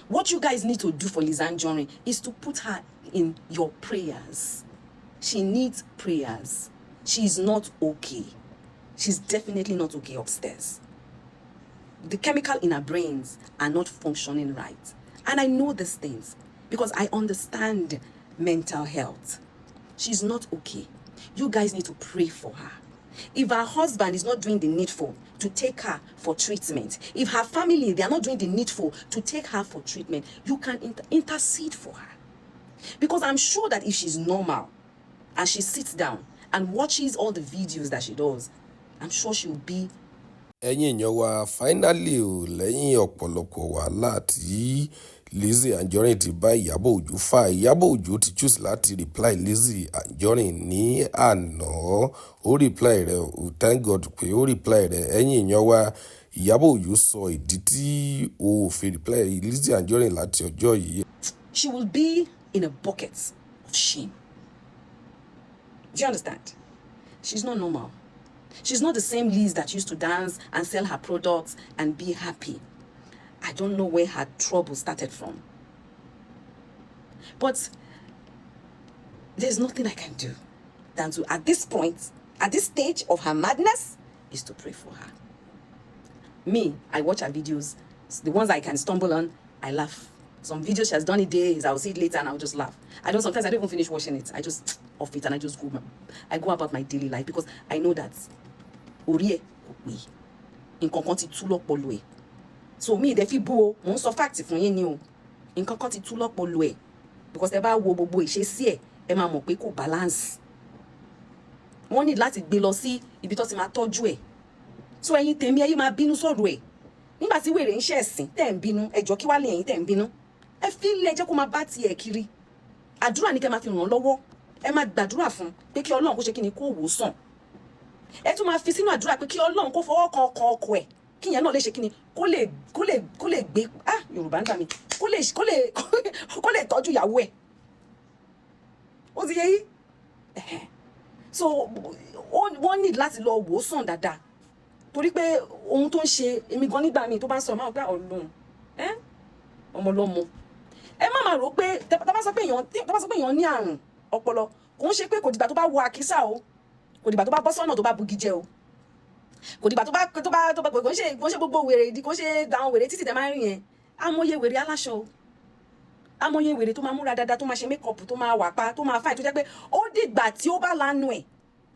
What you guys need to do for Lizzy Anjorin is to put her in your prayers. She needs prayers. She's not okay. She's definitely not okay upstairs. The chemical in her brains are not functioning right. And I know these things because I understand mental health. She's not okay. You guys need to pray for her. If her husband is not doing the needful to take her for treatment, if her family, they are not doing the needful to take her for treatment, you can intercede for her. Because I'm sure that if she's normal and she sits down and watches all the videos that she does, I'm sure she'll be. ẹ̀yin èèyàn wa finally o lẹ́yìn ọ̀pọ̀lọpọ̀ wàhálà tí Lizzy Anjorin ti bá Ìyábọ̀ Òjó fà, Ìyábọ̀ Òjó ti choose láti reply Lizzy Anjorin ní àná. Ó reply rẹ̀ o, thank God pé ó reply rẹ̀. ẹ̀yin èèyàn wa Ìyábọ̀ Òjó sọ ìdí tí o fi reply Lizzy Anjorin láti ọjọ́ yìí. She will be in a bucket of shame. Do you understand? She's not normal. She's not the same Liz that used to dance and sell her products and be happy. I don't know where her trouble started from. But there's nothing I can do than to, at this point, at this stage of her madness, is to pray for her. Me, I watch her videos. The ones I can stumble on, I laugh. Some videos she has done it days, I'll see it later and I'll just laugh. Sometimes I don't even finish watching it. I just off it and I go about my daily life because I know that Orie in ti tú lọ́pọlọ ẹ̀. So me dey fi bú o, mo ń sọ fact fún yín ni o. Nǹkan ti tú lọ́pọlọ ẹ̀ because ẹ bá wo gbogbo ìṣesí ẹ̀, ẹ máa mọ̀ pé kò balance. Wọ́n ní láti gbé lọ sí ibi tó ti máa tọ́jú ẹ̀. So ẹ̀yin tèmi ẹ̀yin máa bínú sọ̀rọ̀ ẹ̀. Nígbà tí wèrè ń ṣe ẹ̀sìn tẹ́ ń bínú, ẹ jọ̀ọ́ kí wá lè ẹ̀yin tẹ́ ń bínú. Ẹ fi ilé jẹ́ kó máa bá tiẹ̀ kiri. Àdúrà ni kẹ́ máa fi ràn lọ́wọ́. Ẹ máa gbàdúrà fún pé kí Ọlọ́run kó ṣe kí ni kó wò sàn. Ẹ tún máa fi sínú àdúrà pé kí Ọlọ́run kó fọwọ́ kan ọkọ ẹ̀. Kí yẹn náà lè ṣe kí ni kó lè gbé Yorùbá ń gbà mí. Kó lè tọ́jú ìyàwó ẹ̀. Ó ti yé yí? So wọ́n need láti lọ wò sàn dáadáa. Torí pé ohun tó ń ṣe èmi gan nígbà míì tó bá ń sọ máa gbà Ọlọ́run. Ọmọ lọ́mọ. Ẹ má máa rò pé tá bá sọ pé èèyàn ní àrùn ọpọlọ kò ń ṣe pé kò dìgbà tó bá wọ àkísà o, kò dìgbà tó bá bọ́ sọ́nà tó bá bugi jẹ o, kò dìgbà tó bá kò ń ṣe gbogbo wèrè ìdí kò ń ṣe àwọn wèrè títí tẹ máa ń rìn yẹn. Amóye wèrè aláṣọ o, amóye wèrè tó máa múra dáadáa, tó máa ṣe mékọ̀pù, tó máa wà pa, tó máa fáì, tó jẹ́ pé ó dìgbà tí ó bá lanu ẹ̀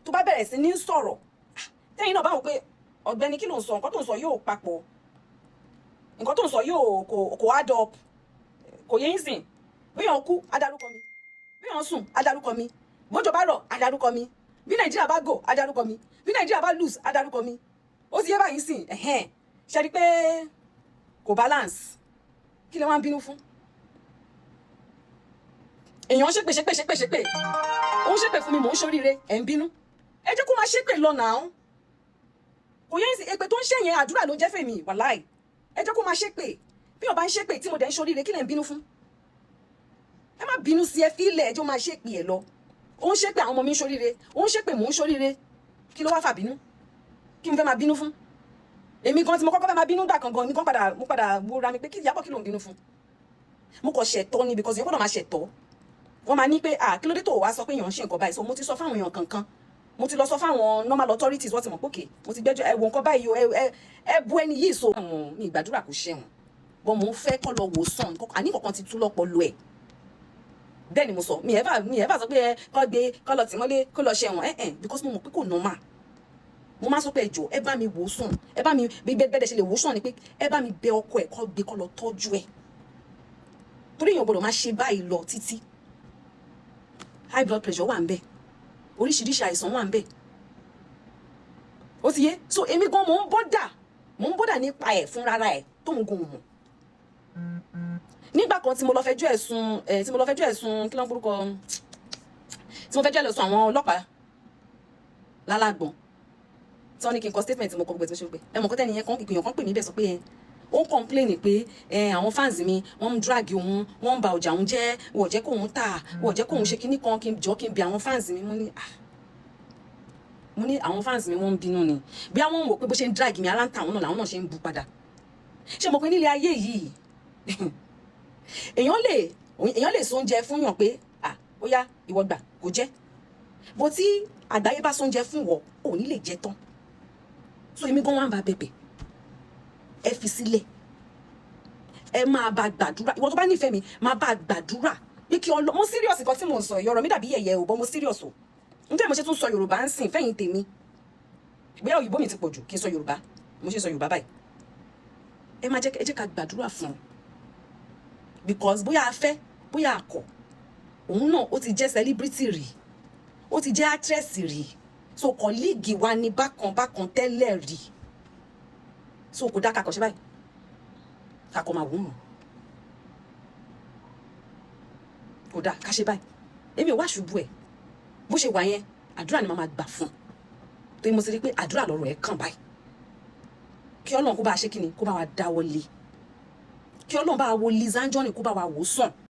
tó bá bẹ̀rẹ̀ sí ní sọ̀rọ̀ tẹ́yìn náà bá wò pé ọ̀gbẹ́ni kí ló ń sọ, nǹkan tó ń sọ yóò papọ̀, nǹkan tó ń sọ yóò kò add up, kò yé yín sìn. Bíyàn kú adarúkọ mi, bíyàn sùn adarúkọ mi, bójò bá rọ̀ adarúkọ mi, bí Nàìjíríà bá gò adarúkọ mi, bí Nàìjíríà bá lose adarúkọ mi. Ó ti yé báyìí sìn. Ṣe rí pé kò balance. Kí lẹ wá ń bínú fún? Èèyàn ṣépè ó ń ṣépè fún mi, mò ń ṣoríire, ẹ̀ ń bínú. Ẹ jẹ́ kó máa ṣépè lọ náà. Kò yé yín sìn, èpè tó ń ṣe yẹn àdúrà ló jẹ́ fèmí wàláì. Ẹ jẹ́ kó máa ṣépè. Bí ọba ń ṣépè tí mo dẹ̀ ń ṣoríire, kí lẹ ń bínú fún? Ẹ má bínú sí, ẹ fi ilẹ̀ ẹjọ́ máa ṣépè ẹ lọ. Ó ń ṣépè àwọn ọmọ mi ń ṣoríire, ó ń ṣépè mò ń ṣoríire. Kí ló wá fà bínú? Kí n fẹ́ máa bínú fún? Èmi gan tí mo kọ́kọ́ fẹ́ máa bínú dà kan gan, èmi gan mo padà wúra mi pé kí Ìyábọ̀ kí ló ń bínú fún? Mo kàn ṣẹ̀tọ́ ni because èèyàn gbọ́dọ̀ máa ṣẹ̀tọ́. Wọ́n máa ní pé kí ló dé tó wá sọ pé èèyàn ń ṣe nǹkan báyìí. So mo ti sọ fáwọn èèyàn kankan, mo ti lọ sọ fáwọn normal authorities, wọ́n ti mọ̀ pé òkè mo ti gbẹ́jọ́ ẹ wo nǹkan báyìí o, ẹ bu ẹni yìí so. Mi ìgbàdúrà kò ṣẹ̀wọ̀n bọ́n mo ń fẹ́ kọ́ lọ wò sàn àní kankan ti tú lọ́pọlọ ẹ̀. Bẹ́ẹ̀ ni mo sọ, mi ẹ̀ bá sọ pé kọ́ lọ tì mọ́lé kó lọ ṣẹ̀wọ̀n because mo mọ̀ pé kò normal. Mo máa sọ pé ẹjọ́ ẹ bá mi wò sàn, ẹ bá mi bẹ́ẹ̀ ṣe lè wò sàn ni pé ẹ bá mi bẹ ọkọ ẹ̀ kọ́ lọ tọ́jú ẹ̀. Torí èèyàn gbọ́dọ̀ máa ṣe báyìí lọ títí. High blood pressure wà ń bẹ, oríṣiríṣi àìsàn wà ń bẹ. Ó ti yé? So èmi gan mo ń bọ́dà nípa ẹ̀ fún rárá ẹ̀ tó ń gun mọ̀. Nígbà kan tí mo lọ fẹjọ́ ẹ̀sùn kí ló ń burúkọ tí mo fẹjọ́ ẹ̀sùn àwọn ọlọ́pàá lálágbọ̀n tí wọ́n ní kí n kọ statement mo kọ gbogbo ẹ̀ tó ṣe pé ẹ mọ̀ kọ́tẹ́ nìyẹn kan ìpìyàn kan pè mí bẹ̀ sọ pé ó ń complain pé àwọn fans mi wọ́n ń drag òun, wọ́n ń ba ọjà òun jẹ́, wọ́n jẹ́ kóun tà, wọ́n jẹ́ kóun ṣe kíní kan, kí n bi àwọn fans mi. Mo ní àwọn fans mi wọ́n ń bínú ni bí àwọn wò pé bó ṣe ń drag mi ara ń ta àwọn náà làwọn náà ṣe ń bu padà. Ṣé mo pé nílé ayé yìí èèyàn lè sóúnjẹ fún yàn pé ó yá ìwọ gbà kó jẹ, bó tí àgbáyé bá sóúnjẹ fún wọ ò ní lè jẹ tán. So èmi gan wá ń bá bẹ̀bẹ̀, ẹ fi sílẹ̀, ẹ máa bá gbàdúrà. Ìwọ tó bá nífẹ̀ẹ́ mi máa bá gbàdúrà pé kí mo serious nǹkan tí mo ń sọ yìí, ọ̀rọ̀ mi dàbí yẹ̀yẹ́ ò bọ́ mo serious o. Nítorí mo ṣe tún sọ Yorùbá ń sìn fẹ́yìn tèmi, ìgbéyàwó òyìnbó mi ti pọ̀ jù kí n sọ Yorùbá, mo ṣe sọ Yorùbá báyìí. Ẹ jẹ́ ká gbàdúrà fún un, because bóyá a fẹ́ bóyá a kọ̀, òun náà ó ti jẹ́ celebrity rí, ó ti jẹ́ actress rí, so colleague wa ní bákan tẹ́lẹ̀ rí, so kò dá kakọ̀ ṣe báyìí kakọ̀ máa wù ú, kò dá ká ṣe báyìí. Èmi ò wá ṣubú ẹ̀, bó ṣe wà yẹn àdúrà ni màá máa gbà fún un, tó yẹ mo ti rí pé àdúrà lọ́rọ̀ ẹ̀ kàn báyìí. Kí Ọlọ́run kó bá a ṣe kí ni, kó bá wa dáwọ́ lé, kí Ọlọ́run bá wa wo Lizzy Anjorin, kó bá wa wò sàn.